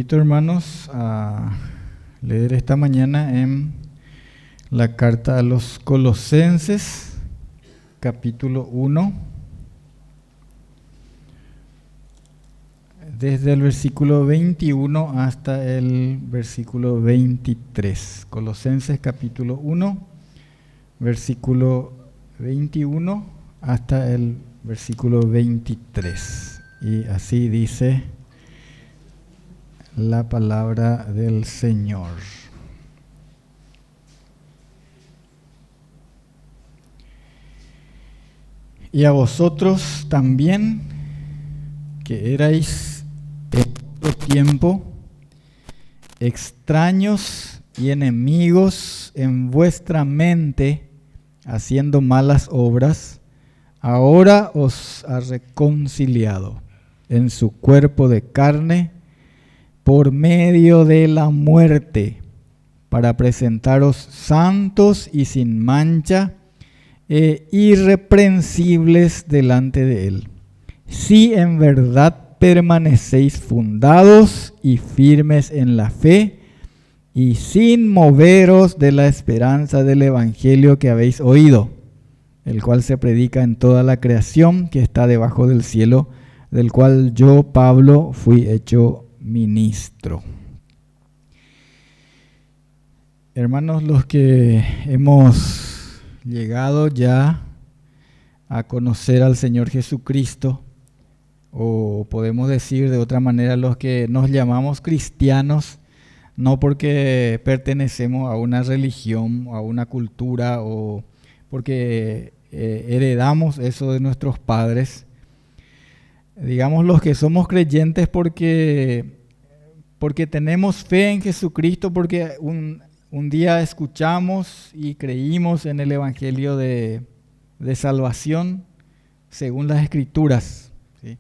invito, hermanos, a leer esta mañana en la carta a los Colosenses, capítulo 1, desde el versículo 21 hasta el versículo 23. Colosenses capítulo 1, versículo 21 hasta el versículo 23. Y así dice la palabra del Señor. Y a vosotros también, que erais en otro tiempo extraños y enemigos en vuestra mente, haciendo malas obras, ahora os ha reconciliado en su cuerpo de carne por medio de la muerte, para presentaros santos y sin mancha e irreprensibles delante de Él, si en verdad permanecéis fundados y firmes en la fe, y sin moveros de la esperanza del Evangelio que habéis oído, el cual se predica en toda la creación que está debajo del cielo, del cual yo, Pablo, fui hecho ministro. Hermanos, los que hemos llegado ya a conocer al Señor Jesucristo, o podemos decir de otra manera, los que nos llamamos cristianos, no porque pertenecemos a una religión, a una cultura, o porque heredamos eso de nuestros padres. Digamos los que somos creyentes porque tenemos fe en Jesucristo, porque un día escuchamos y creímos en el Evangelio de salvación según las Escrituras, ¿sí?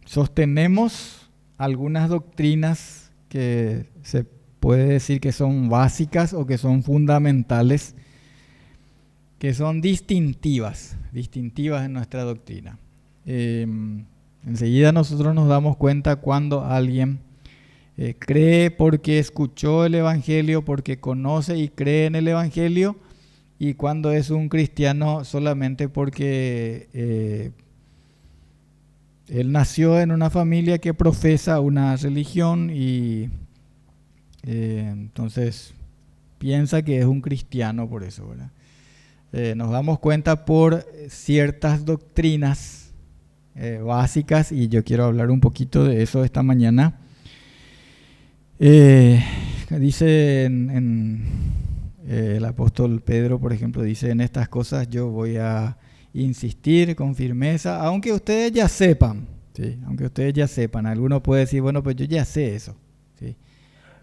Sostenemos algunas doctrinas que se puede decir que son básicas o que son fundamentales, que son distintivas en nuestra doctrina. Enseguida nosotros nos damos cuenta cuando alguien cree porque escuchó el Evangelio, porque conoce y cree en el Evangelio, y cuando es un cristiano solamente porque él nació en una familia que profesa una religión y entonces piensa que es un cristiano por eso, ¿verdad? Nos damos cuenta por ciertas doctrinas básicas, y yo quiero hablar un poquito de eso esta mañana. Dice el apóstol Pedro, por ejemplo, dice: en estas cosas yo voy a insistir con firmeza, aunque ustedes ya sepan, ¿sí? Aunque ustedes ya sepan. Alguno puede decir, bueno, pues yo ya sé eso, ¿sí?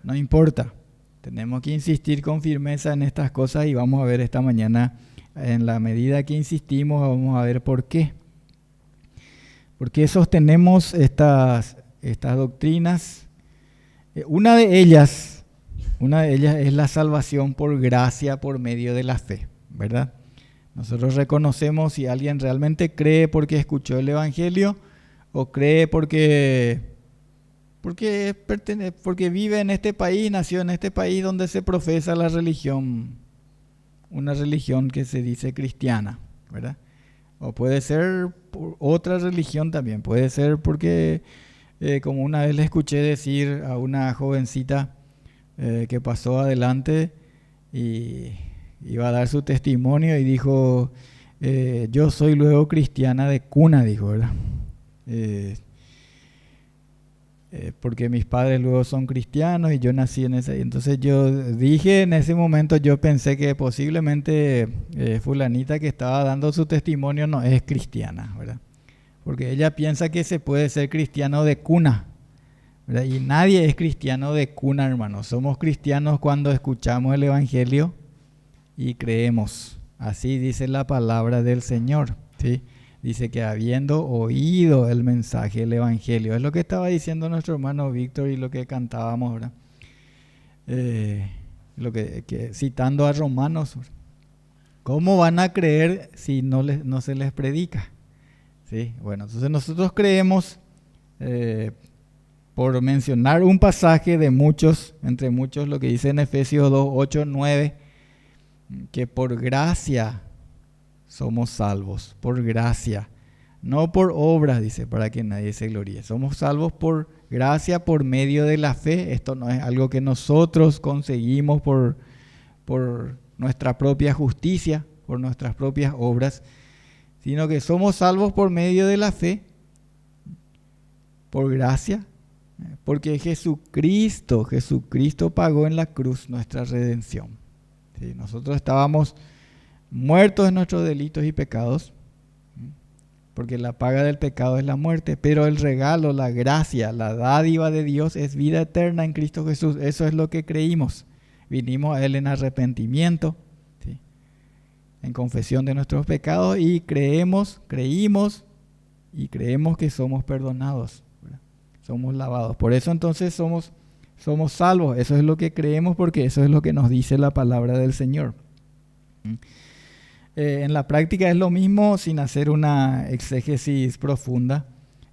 No importa, tenemos que insistir con firmeza en estas cosas, y vamos a ver esta mañana, en la medida que insistimos, vamos a ver por qué. ¿Por qué sostenemos estas doctrinas? Una de ellas es la salvación por gracia por medio de la fe, ¿verdad? Nosotros reconocemos si alguien realmente cree porque escuchó el Evangelio, o cree porque vive en este país, nació en este país donde se profesa la religión, una religión que se dice cristiana, ¿verdad? O puede ser por otra religión también, puede ser porque, como una vez le escuché decir a una jovencita que pasó adelante y iba a dar su testimonio, y dijo, yo soy luego cristiana de cuna, dijo, ¿verdad? Porque mis padres luego son cristianos y yo nací en ese. Entonces yo dije en ese momento, yo pensé que posiblemente fulanita que estaba dando su testimonio no es cristiana, ¿verdad? Porque ella piensa que se puede ser cristiano de cuna, ¿verdad? Y nadie es cristiano de cuna, hermanos. Somos cristianos cuando escuchamos el Evangelio y creemos. Así dice la palabra del Señor, ¿sí? Dice que habiendo oído el mensaje, el Evangelio, es lo que estaba diciendo nuestro hermano Víctor y lo que cantábamos, ¿verdad? Citando a Romanos, ¿cómo van a creer si no se les predica? ¿Sí? Bueno, entonces nosotros creemos por mencionar un pasaje de muchos, entre muchos, lo que dice en Efesios 2, 8, 9, que por gracia somos salvos, por gracia, no por obras, dice, para que nadie se gloríe. Somos salvos por gracia, por medio de la fe. Esto no es algo que nosotros conseguimos por nuestra propia justicia, por nuestras propias obras, sino que somos salvos por medio de la fe, por gracia, porque Jesucristo pagó en la cruz nuestra redención. ¿Sí? Nosotros estábamos muertos en nuestros delitos y pecados, porque la paga del pecado es la muerte, pero el regalo, la gracia, la dádiva de Dios es vida eterna en Cristo Jesús. Eso es lo que creímos. Vinimos a Él en arrepentimiento, ¿sí?, en confesión de nuestros pecados, y creímos que somos perdonados, ¿verdad? Somos lavados. Por eso entonces somos salvos. Eso es lo que creemos, porque eso es lo que nos dice la palabra del Señor. En la práctica es lo mismo, sin hacer una exégesis profunda,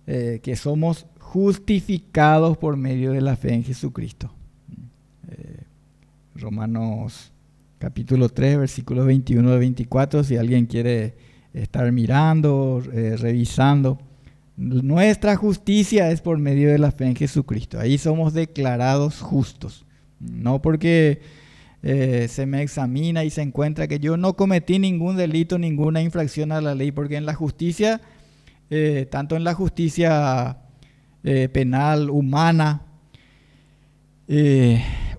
que somos justificados por medio de la fe en Jesucristo. Romanos capítulo 3, versículos 21 al 24, si alguien quiere estar mirando, revisando. Nuestra justicia es por medio de la fe en Jesucristo. Ahí somos declarados justos. No porque se me examina y se encuentra que yo no cometí ningún delito, ninguna infracción a la ley, porque en la justicia, tanto en la justicia penal, humana,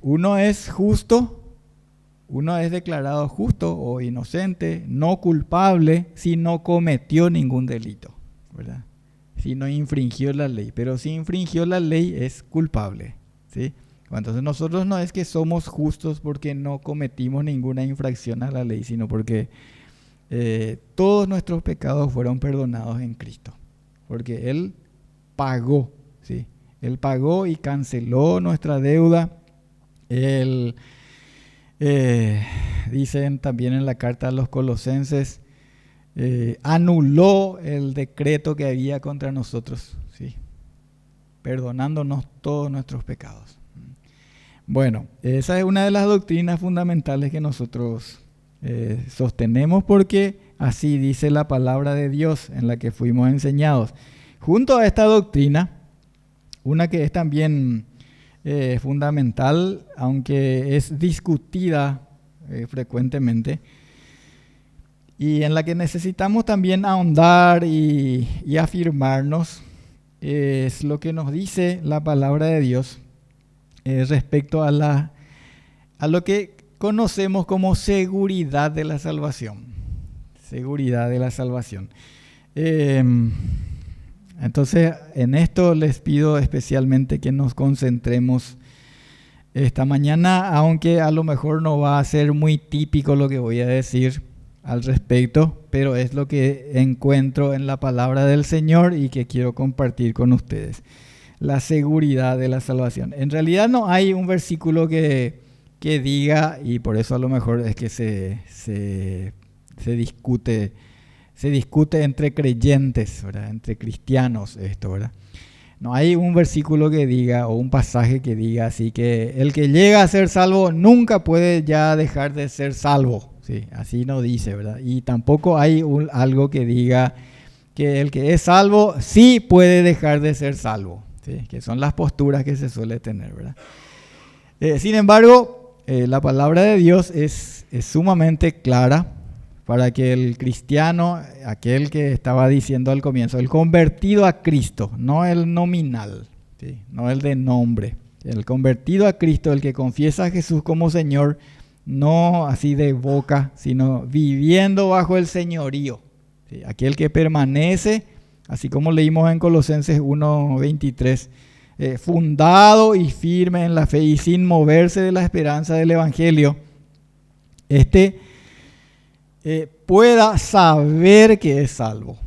uno es justo, uno es declarado justo o inocente, no culpable, si no cometió ningún delito, ¿verdad? Si no infringió la ley. Pero si infringió la ley, es culpable, ¿sí? Entonces nosotros no es que somos justos porque no cometimos ninguna infracción a la ley, sino porque todos nuestros pecados fueron perdonados en Cristo. Porque Él pagó, ¿sí? Él pagó y canceló nuestra deuda. Él, dicen también en la carta a los Colosenses, anuló el decreto que había contra nosotros, ¿sí?, perdonándonos todos nuestros pecados. Bueno, esa es una de las doctrinas fundamentales que nosotros sostenemos, porque así dice la palabra de Dios en la que fuimos enseñados. Junto a esta doctrina, una que es también fundamental, aunque es discutida frecuentemente, y en la que necesitamos también ahondar y afirmarnos, es lo que nos dice la palabra de Dios respecto a lo que conocemos como seguridad de la salvación. Seguridad de la salvación. Entonces, en esto les pido especialmente que nos concentremos esta mañana, aunque a lo mejor no va a ser muy típico lo que voy a decir al respecto, pero es lo que encuentro en la palabra del Señor y que quiero compartir con ustedes. La seguridad de la salvación. En realidad no hay un versículo que diga, y por eso a lo mejor es que se discute entre creyentes, ¿verdad?, entre cristianos esto, ¿verdad? No hay un versículo que diga, o un pasaje que diga así, que el que llega a ser salvo nunca puede ya dejar de ser salvo, ¿sí? Así no dice, ¿verdad? Y tampoco hay algo que diga que el que es salvo sí puede dejar de ser salvo, ¿sí?, que son las posturas que se suele tener, ¿verdad? Sin embargo, la palabra de Dios es sumamente clara para que el cristiano, aquel que estaba diciendo al comienzo, el convertido a Cristo, no el nominal, ¿sí?, no el de nombre, el convertido a Cristo, el que confiesa a Jesús como Señor, no así de boca, sino viviendo bajo el señorío, ¿sí?, aquel que permanece, así como leímos en Colosenses 1:23, fundado y firme en la fe y sin moverse de la esperanza del Evangelio, pueda saber que es salvo.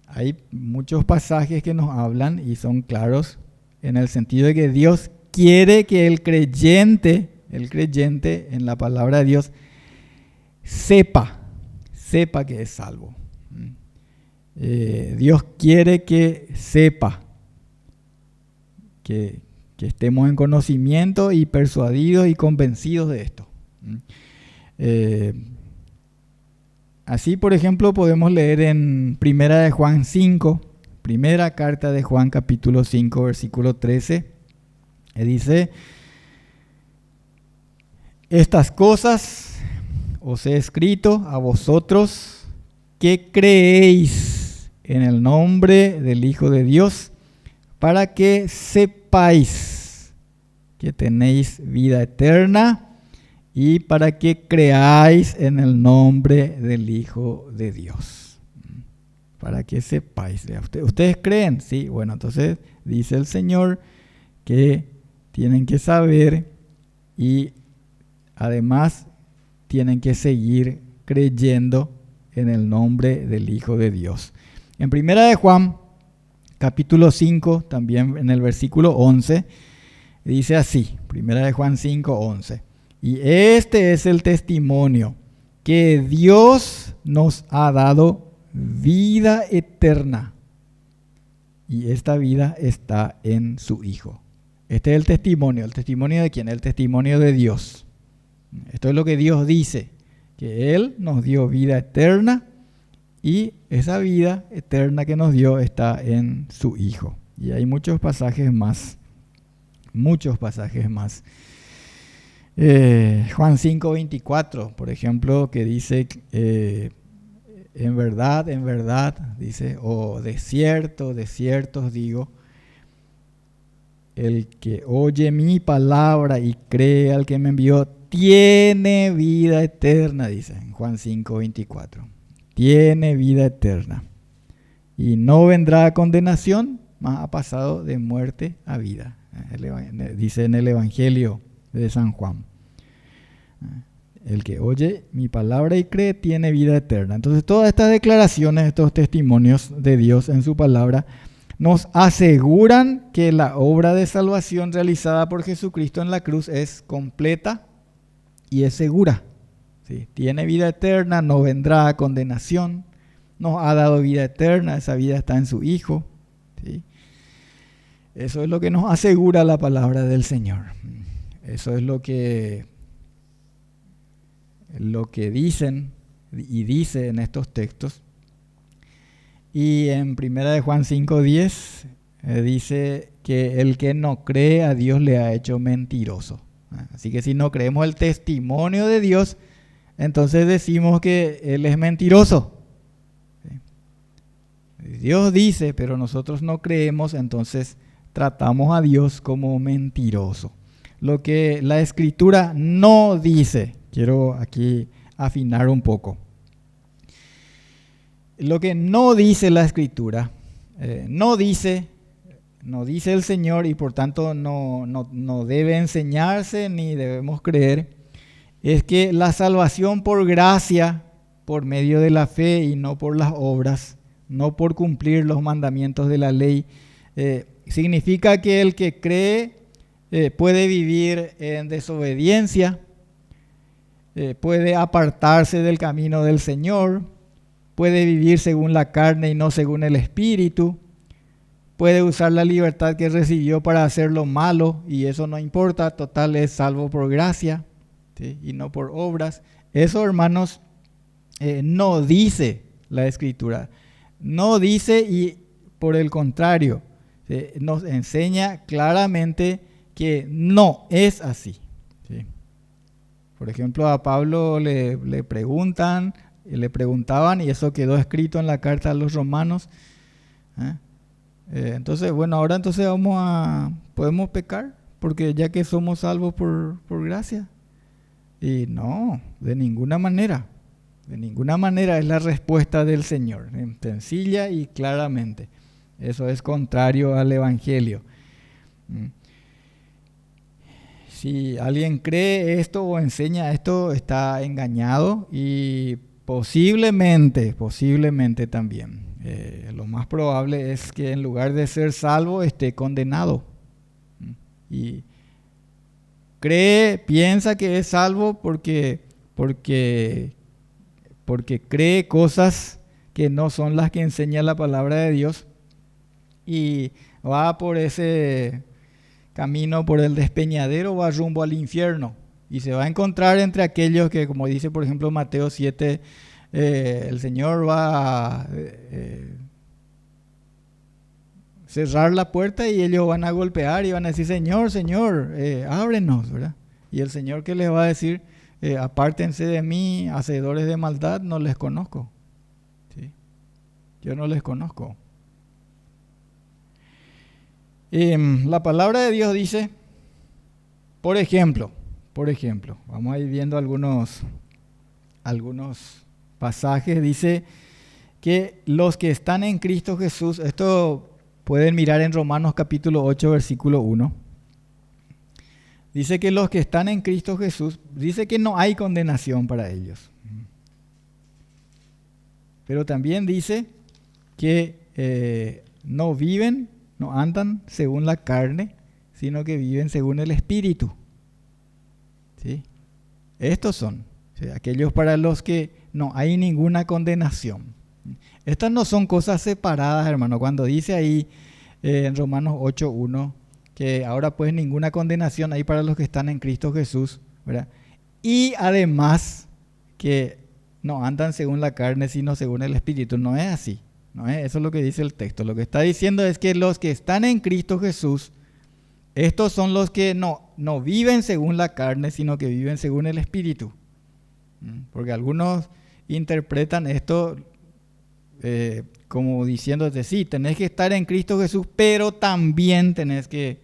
Hay muchos pasajes que nos hablan y son claros en el sentido de que Dios quiere que el creyente en la palabra de Dios sepa que es salvo. Dios quiere que sepa que estemos en conocimiento y persuadidos y convencidos de esto. Así, por ejemplo, podemos leer en Primera de Juan 5, primera carta de Juan, capítulo 5, versículo 13, dice: estas cosas os he escrito a vosotros que creéis en el nombre del Hijo de Dios, para que sepáis que tenéis vida eterna y para que creáis en el nombre del Hijo de Dios. Para que sepáis. ¿Ustedes creen? Sí, bueno, entonces dice el Señor que tienen que saber y además tienen que seguir creyendo en el nombre del Hijo de Dios. En Primera de Juan, capítulo 5, también en el versículo 11, dice así, Primera de Juan 5, 11. Y este es el testimonio, que Dios nos ha dado vida eterna. Y esta vida está en su Hijo. Este es el testimonio de quién? El testimonio de Dios. Esto es lo que Dios dice, que Él nos dio vida eterna y esa vida eterna que nos dio está en su Hijo. Y hay muchos pasajes más. Juan 5:24, por ejemplo, que dice, en verdad, dice, de cierto os digo, el que oye mi palabra y cree al que me envió, tiene vida eterna, dice en Juan 5:24. Tiene vida eterna. Y no vendrá a condenación, mas ha pasado de muerte a vida. Dice en el Evangelio de San Juan. El que oye mi palabra y cree tiene vida eterna. Entonces todas estas declaraciones, estos testimonios de Dios en su palabra, nos aseguran que la obra de salvación realizada por Jesucristo en la cruz es completa y es segura. ¿Sí? Tiene vida eterna, no vendrá a condenación, nos ha dado vida eterna, esa vida está en su Hijo. ¿Sí? Eso es lo que nos asegura la palabra del Señor. Eso es lo que dicen y dice en estos textos. Y en 1 de Juan 5:10 dice que el que no cree a Dios le ha hecho mentiroso. Así que si no creemos el testimonio de Dios, entonces decimos que Él es mentiroso. Dios dice, pero nosotros no creemos, entonces tratamos a Dios como mentiroso. Lo que la Escritura no dice, quiero aquí afinar un poco. Lo que no dice la Escritura, no dice el Señor y por tanto no debe enseñarse ni debemos creer, es que la salvación por gracia, por medio de la fe y no por las obras, no por cumplir los mandamientos de la ley, significa que el que cree puede vivir en desobediencia, puede apartarse del camino del Señor, puede vivir según la carne y no según el Espíritu, puede usar la libertad que recibió para hacer lo malo y eso no importa, total es salvo por gracia, ¿sí? Y no por obras. Eso, hermanos, no dice la Escritura. No dice y por el contrario, nos enseña claramente que no es así. ¿Sí? Por ejemplo, a Pablo le preguntaban y eso quedó escrito en la carta a los romanos. Entonces, bueno, ahora entonces podemos pecar porque ya que somos salvos por gracia. Y no, de ninguna manera. De ninguna manera es la respuesta del Señor, sencilla y claramente. Eso es contrario al Evangelio. Si alguien cree esto o enseña esto, está engañado y posiblemente también. Lo más probable es que en lugar de ser salvo esté condenado. Y piensa que es salvo porque cree cosas que no son las que enseña la palabra de Dios y va por ese camino por el despeñadero va rumbo al infierno. Y se va a encontrar entre aquellos que, como dice por ejemplo Mateo 7, el Señor va a cerrar la puerta y ellos van a golpear y van a decir, Señor, Señor, ábrenos, ¿verdad? Y el Señor que les va a decir, apártense de mí, hacedores de maldad, no les conozco. ¿Sí? Yo no les conozco. La palabra de Dios dice, por ejemplo, vamos a ir viendo algunos pasajes, dice que los que están en Cristo Jesús, esto pueden mirar en Romanos capítulo 8, versículo 1, dice que los que están en Cristo Jesús, dice que no hay condenación para ellos. Pero también dice que no viven, no andan según la carne, sino que viven según el Espíritu. ¿Sí? Estos son, ¿sí?, aquellos para los que no hay ninguna condenación. Estas no son cosas separadas, hermano. Cuando dice ahí en Romanos 8:1 que ahora pues ninguna condenación hay para los que están en Cristo Jesús, ¿verdad? Y además que no andan según la carne, sino según el Espíritu. No es así. No es, eso es lo que dice el texto. Lo que está diciendo es que los que están en Cristo Jesús, estos son los que no viven según la carne, sino que viven según el Espíritu. Porque algunos interpretan esto como diciéndote, sí, tenés que estar en Cristo Jesús, pero también tenés que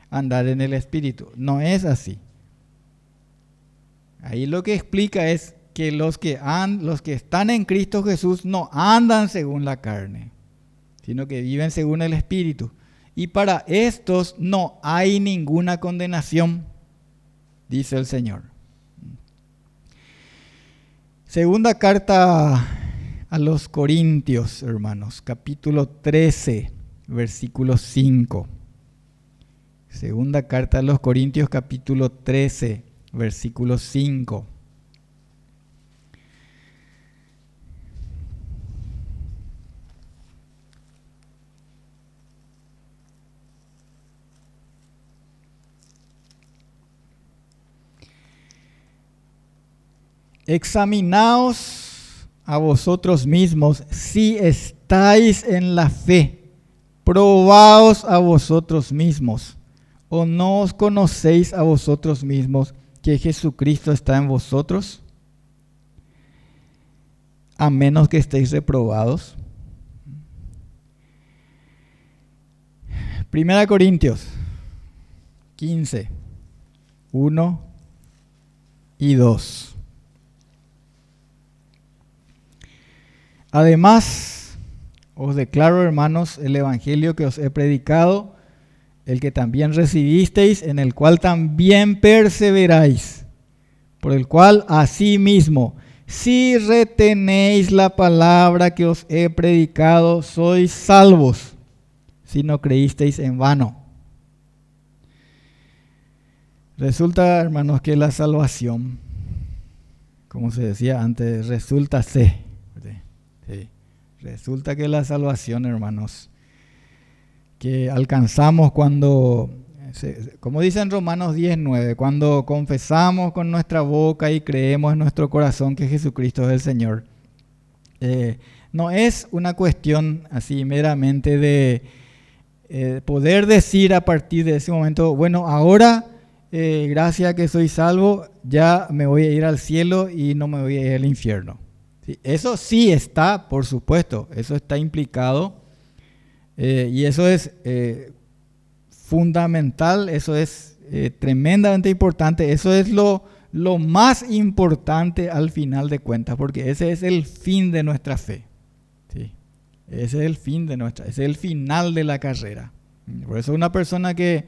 andar en el Espíritu. No es así. Ahí lo que explica es que los que están en Cristo Jesús no andan según la carne, sino que viven según el Espíritu. Y para estos no hay ninguna condenación, dice el Señor. Segunda carta a los Corintios, hermanos, capítulo 13, versículo 5. Segunda carta a los Corintios, capítulo 13, versículo 5. Examinaos a vosotros mismos si estáis en la fe. Probaos a vosotros mismos. ¿O no os conocéis a vosotros mismos que Jesucristo está en vosotros? A menos que estéis reprobados. 1 Corintios 15, 1 y 2. Además, os declaro, hermanos, el evangelio que os he predicado, el que también recibisteis, en el cual también perseveráis, por el cual asimismo, si retenéis la palabra que os he predicado, sois salvos, si no creísteis en vano. Resulta, hermanos, que la salvación, como se decía antes, resulta ser. Sí. Resulta que la salvación, hermanos, que alcanzamos cuando, como dice en Romanos 10:9, cuando confesamos con nuestra boca y creemos en nuestro corazón que Jesucristo es el Señor, no es una cuestión así meramente de poder decir a partir de ese momento, bueno, ahora gracias a que soy salvo, ya me voy a ir al cielo y no me voy a ir al infierno. ¿Sí? Eso sí está, por supuesto, eso está implicado y eso es fundamental, eso es tremendamente importante, eso es lo más importante al final de cuentas, porque ese es el fin de nuestra fe. ¿Sí? Ese es el fin de ese es el final de la carrera. Por eso una persona que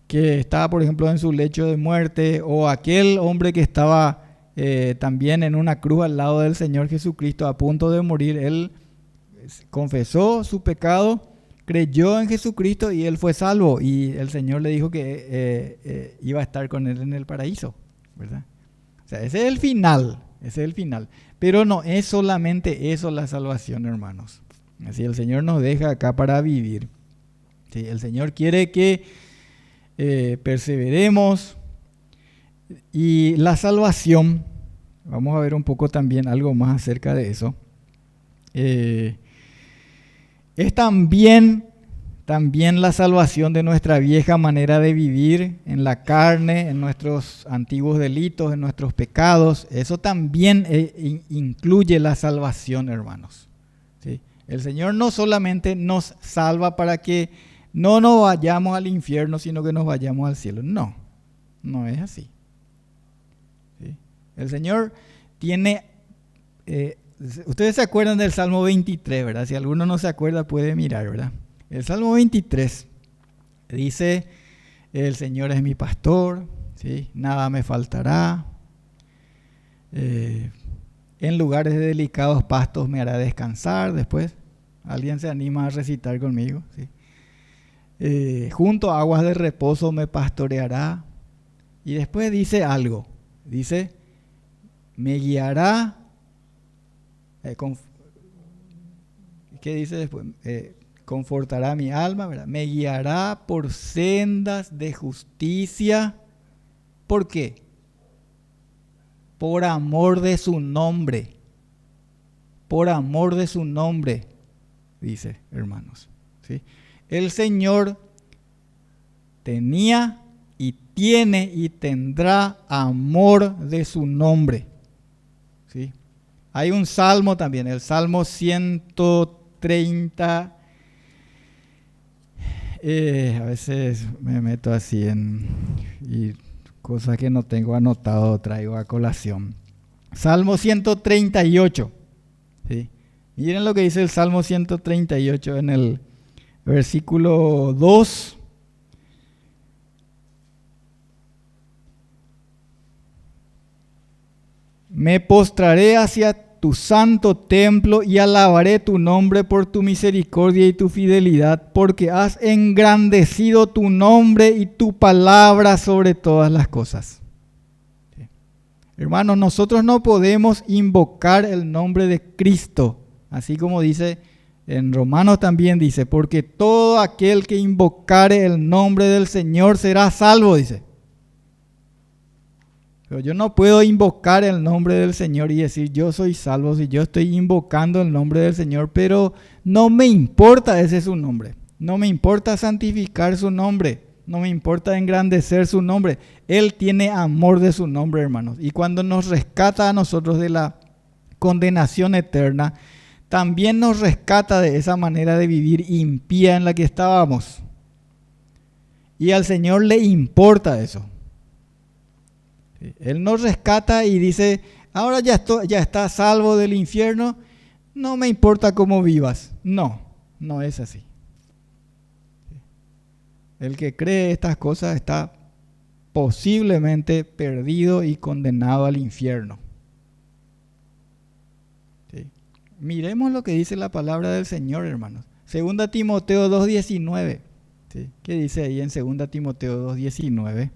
estaba, por ejemplo, en su lecho de muerte, o aquel hombre que estaba también en una cruz al lado del Señor Jesucristo a punto de morir, él confesó su pecado, creyó en Jesucristo y él fue salvo, y el Señor le dijo que iba a estar con él en el paraíso, ¿verdad? O sea, ese es el final, pero no es solamente eso la salvación, hermanos. Así el Señor nos deja acá para vivir. Sí, el Señor quiere que perseveremos. Y la salvación, vamos a ver un poco también algo más acerca de eso. Es también la salvación de nuestra vieja manera de vivir en la carne, en nuestros antiguos delitos, en nuestros pecados. Eso también incluye la salvación, hermanos. ¿Sí? El Señor no solamente nos salva para que no nos vayamos al infierno, sino que nos vayamos al cielo. No, no es así. ¿Sí? El Señor tiene... ustedes se acuerdan del Salmo 23, ¿verdad? Si alguno no se acuerda puede mirar, ¿verdad? El Salmo 23 dice, el Señor es mi pastor, ¿sí? Nada me faltará. En lugares de delicados pastos me hará descansar. Después, alguien se anima a recitar conmigo, ¿sí? Junto a aguas de reposo me pastoreará. Y después dice algo, dice, me guiará. ¿Qué dice después? Confortará mi alma, ¿verdad? Me guiará por sendas de justicia. ¿Por qué? Por amor de su nombre. Por amor de su nombre, dice, hermanos. ¿Sí? El Señor tenía y tiene y tendrá amor de su nombre. ¿Sí? Hay un salmo también, el Salmo 130. A veces me meto así y cosas que no tengo anotado traigo a colación. Salmo 138. ¿Sí? Miren lo que dice el Salmo 138 en el versículo 2. Me postraré hacia tu santo templo y alabaré tu nombre por tu misericordia y tu fidelidad, porque has engrandecido tu nombre y tu palabra sobre todas las cosas. ¿Sí? Hermanos, nosotros no podemos invocar el nombre de Cristo, así como dice en Romanos también dice, porque todo aquel que invocare el nombre del Señor será salvo, dice. Pero yo no puedo invocar el nombre del Señor y decir yo soy salvo si yo estoy invocando el nombre del Señor, pero no me importa ese su nombre. No me importa santificar su nombre. No me importa engrandecer su nombre. Él tiene amor de su nombre, hermanos. Y cuando nos rescata a nosotros de la condenación eterna, también nos rescata de esa manera de vivir impía en la que estábamos. Y al Señor le importa eso. Él nos rescata y dice, ahora ya estás salvo del infierno, no me importa cómo vivas. No, no es así. El que cree estas cosas está posiblemente perdido y condenado al infierno. ¿Sí? Miremos lo que dice la palabra del Señor, hermanos. 2 Timoteo 2:19. ¿Sí? ¿Qué dice ahí en 2 Timoteo 2:19?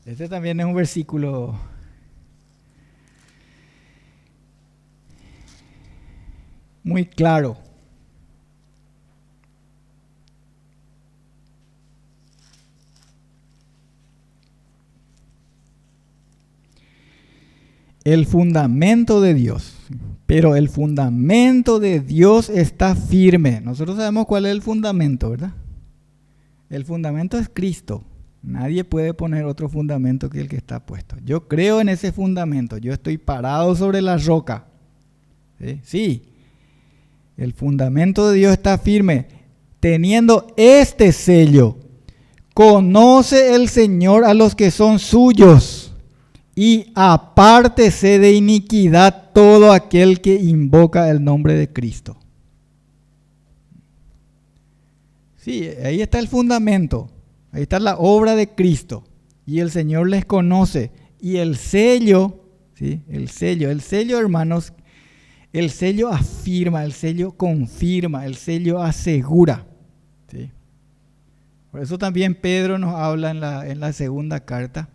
Este también es un versículo muy claro. El fundamento de Dios, pero el fundamento de Dios está firme. Nosotros sabemos cuál es el fundamento, ¿verdad? El fundamento es Cristo. Nadie puede poner otro fundamento que el que está puesto. Yo creo en ese fundamento. Yo estoy parado sobre la roca. Sí. El fundamento de Dios está firme. Teniendo este sello, conoce el Señor a los que son suyos y apártese de iniquidad todo aquel que invoca el nombre de Cristo. Sí, ahí está el fundamento. Ahí está la obra de Cristo y el Señor les conoce. Y el sello, ¿sí? El sello, hermanos, el sello afirma, el sello confirma, el sello asegura. ¿Sí? Por eso también Pedro nos habla en la segunda carta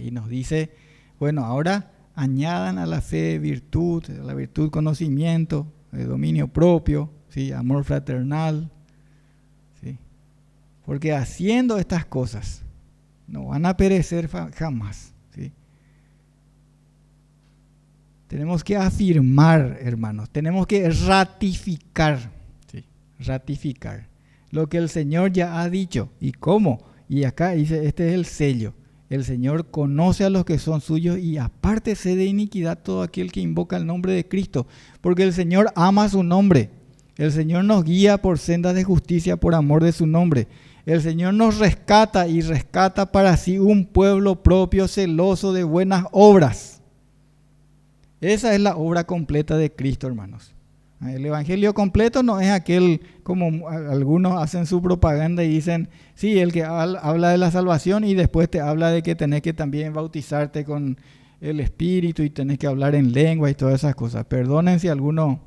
y nos dice, bueno, ahora añadan a la fe virtud, a la virtud conocimiento, dominio propio, ¿sí? Amor fraternal. ¿Sí? porque haciendo estas cosas no van a perecer jamás, ¿sí? Tenemos que afirmar, hermanos, tenemos que ratificar, ¿sí? Ratificar lo que el Señor ya ha dicho. ¿Y cómo? Y acá dice, este es el sello. El Señor conoce a los que son suyos y apártese de iniquidad todo aquel que invoca el nombre de Cristo, porque el Señor ama su nombre. El Señor nos guía por sendas de justicia por amor de su nombre. El Señor nos rescata y rescata para sí un pueblo propio celoso de buenas obras. Esa es la obra completa de Cristo, hermanos. El evangelio completo no es aquel como algunos hacen su propaganda y dicen, sí, el que habla de la salvación y después te habla de que tenés que también bautizarte con el Espíritu y tenés que hablar en lengua y todas esas cosas. Perdonen si alguno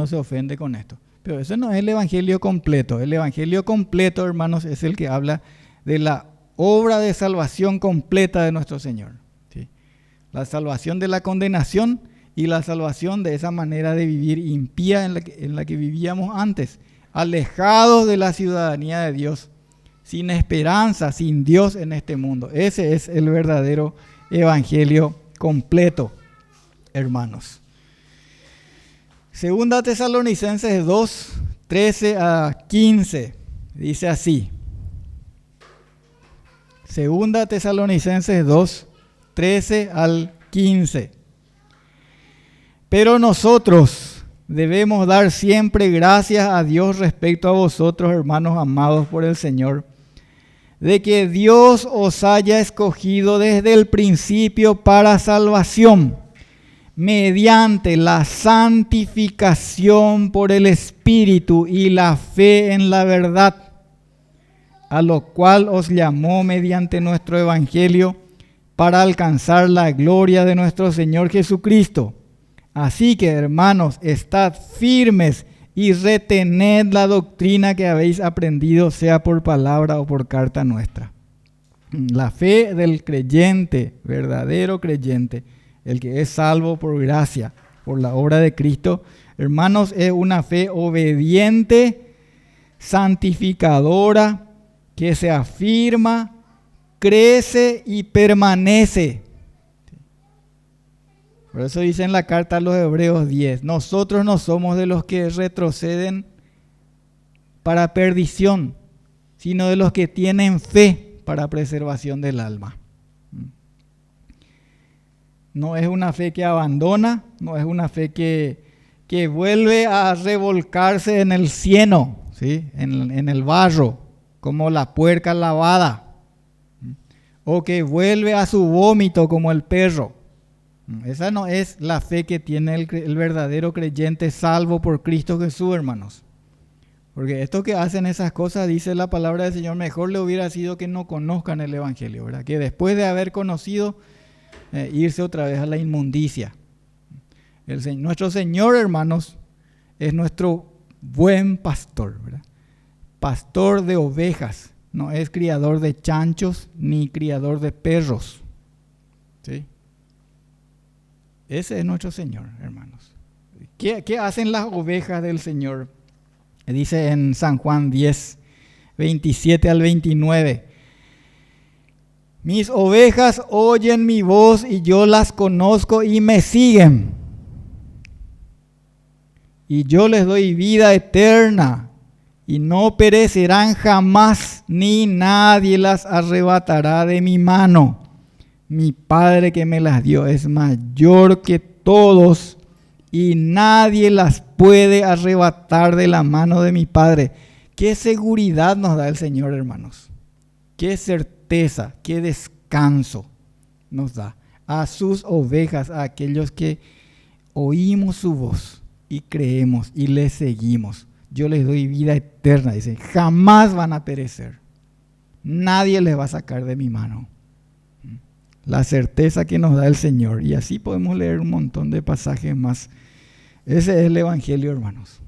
se ofende con esto. Pero eso no es el evangelio completo. El evangelio completo, hermanos, es el que habla de la obra de salvación completa de nuestro Señor, ¿sí? La salvación de la condenación y la salvación de esa manera de vivir impía en la que vivíamos antes, alejados de la ciudadanía de Dios, sin esperanza, sin Dios en este mundo. Ese es el verdadero evangelio completo, hermanos. Segunda Tesalonicenses 2, 13 a 15, dice así. Segunda Tesalonicenses 2, 13 al 15. Pero nosotros debemos dar siempre gracias a Dios respecto a vosotros, hermanos amados por el Señor, de que Dios os haya escogido desde el principio para salvación, mediante la santificación por el Espíritu y la fe en la verdad, a lo cual os llamó mediante nuestro Evangelio para alcanzar la gloria de nuestro Señor Jesucristo. Así que, hermanos, estad firmes y retened la doctrina que habéis aprendido, sea por palabra o por carta nuestra. La fe del creyente, verdadero creyente, el que es salvo por gracia, por la obra de Cristo, hermanos, es una fe obediente, santificadora, que se afirma, crece y permanece. Por eso dice en la carta a los Hebreos 10, nosotros no somos de los que retroceden para perdición, sino de los que tienen fe para preservación del alma. No es una fe que abandona, no es una fe que vuelve a revolcarse en el cieno, ¿sí? en el barro, como la puerca lavada, o que vuelve a su vómito como el perro. Esa no es la fe que tiene el verdadero creyente salvo por Cristo Jesús, hermanos. Porque estos que hacen esas cosas, dice la palabra del Señor, mejor le hubiera sido que no conozcan el Evangelio, ¿verdad? Que después de haber conocido, irse otra vez a la inmundicia. Nuestro Señor, hermanos, es nuestro buen pastor, ¿verdad? Pastor de ovejas, no es criador de chanchos ni criador de perros, ¿sí? Ese es nuestro Señor, hermanos. ¿Qué hacen las ovejas del Señor? Dice en San Juan 10, 27 al 29. Mis ovejas oyen mi voz y yo las conozco y me siguen. Y yo les doy vida eterna y no perecerán jamás, ni nadie las arrebatará de mi mano. Mi Padre que me las dio es mayor que todos y nadie las puede arrebatar de la mano de mi Padre. Qué seguridad nos da el Señor, hermanos. Qué certeza, qué descanso nos da a sus ovejas, a aquellos que oímos su voz y creemos y le seguimos. Yo les doy vida eterna, dice, jamás van a perecer. Nadie les va a sacar de mi mano. La certeza que nos da el Señor. Y así podemos leer un montón de pasajes más. Ese es el Evangelio, hermanos.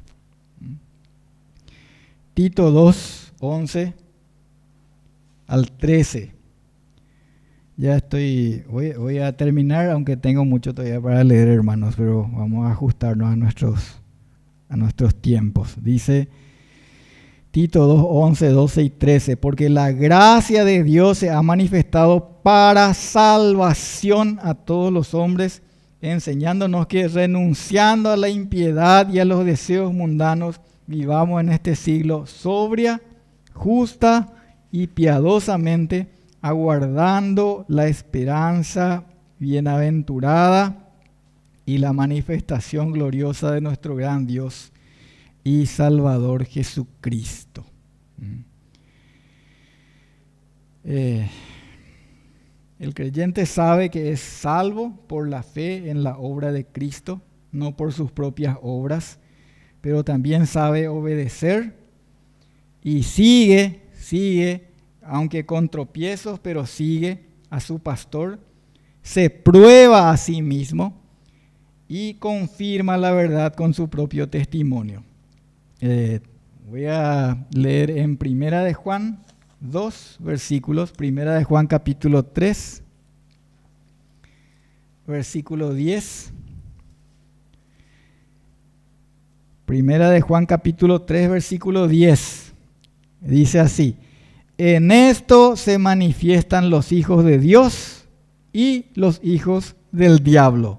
Tito 2, 11 al 13. Ya voy a terminar, aunque tengo mucho todavía para leer, hermanos, pero vamos a ajustarnos a nuestros tiempos. Dice Tito 2, 11, 12 y 13, porque la gracia de Dios se ha manifestado para salvación a todos los hombres, enseñándonos que renunciando a la impiedad y a los deseos mundanos, vivamos en este siglo sobria, justa y piadosamente, aguardando la esperanza bienaventurada y la manifestación gloriosa de nuestro gran Dios y Salvador Jesucristo. El creyente sabe que es salvo por la fe en la obra de Cristo, no por sus propias obras, pero también sabe obedecer y sigue, aunque con tropiezos, pero sigue a su pastor, se prueba a sí mismo y confirma la verdad con su propio testimonio. Voy a leer en Primera de Juan 2 versículos. Primera de Juan capítulo 3, versículo 10. Primera de Juan capítulo 3, versículo 10. Dice así: en esto se manifiestan los hijos de Dios y los hijos del diablo.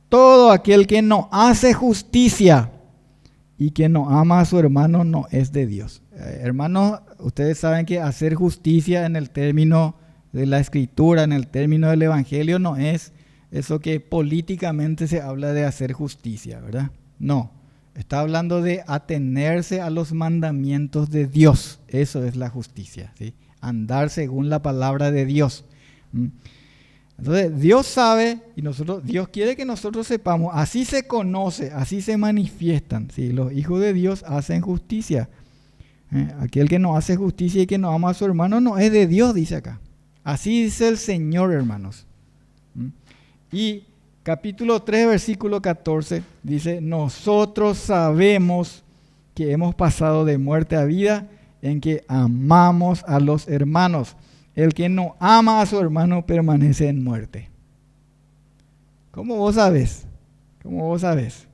Todo aquel que no hace justicia y que no ama a su hermano no es de Dios. Hermanos, ustedes saben que hacer justicia en el término de la Escritura, en el término del Evangelio, no es eso que políticamente se habla de hacer justicia, ¿verdad? No, está hablando de atenerse a los mandamientos de Dios. Eso es la justicia, ¿sí? Andar según la palabra de Dios. Entonces, Dios sabe y Dios quiere que nosotros sepamos, así se conoce, así se manifiestan. ¿Sí? Los hijos de Dios hacen justicia. Aquel que no hace justicia y que no ama a su hermano no es de Dios, dice acá. Así dice el Señor, hermanos. Y capítulo 3, versículo 14, dice: nosotros sabemos que hemos pasado de muerte a vida en que amamos a los hermanos. El que no ama a su hermano permanece en muerte. ¿Cómo vos sabés? ¿Cómo vos sabés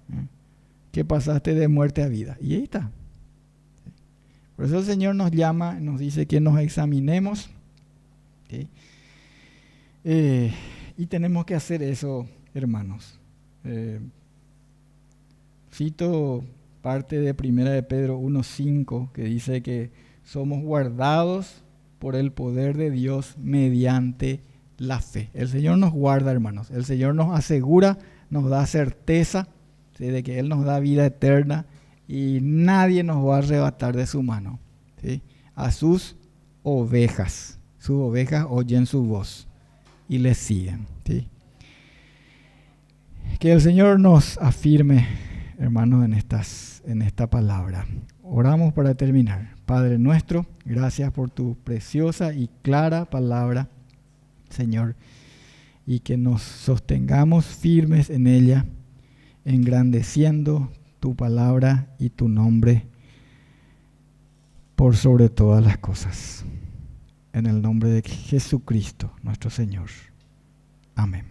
que pasaste de muerte a vida? Y ahí está. Por eso el Señor nos llama, nos dice que nos examinemos. ¿Sí? Y tenemos que hacer eso, hermanos. Cito parte de 1 de Pedro 1:5, que dice que somos guardados por el poder de Dios mediante la fe. El Señor nos guarda, hermanos. El Señor nos asegura, nos da certeza, ¿sí?, de que Él nos da vida eterna y nadie nos va a arrebatar de su mano, ¿sí? A sus ovejas oyen su voz y les siguen, ¿sí? Que el Señor nos afirme, hermanos, en esta palabra. Oramos para terminar. Padre nuestro, gracias por tu preciosa y clara palabra, Señor, y que nos sostengamos firmes en ella, engrandeciendo tu palabra y tu nombre por sobre todas las cosas. En el nombre de Jesucristo, nuestro Señor. Amén.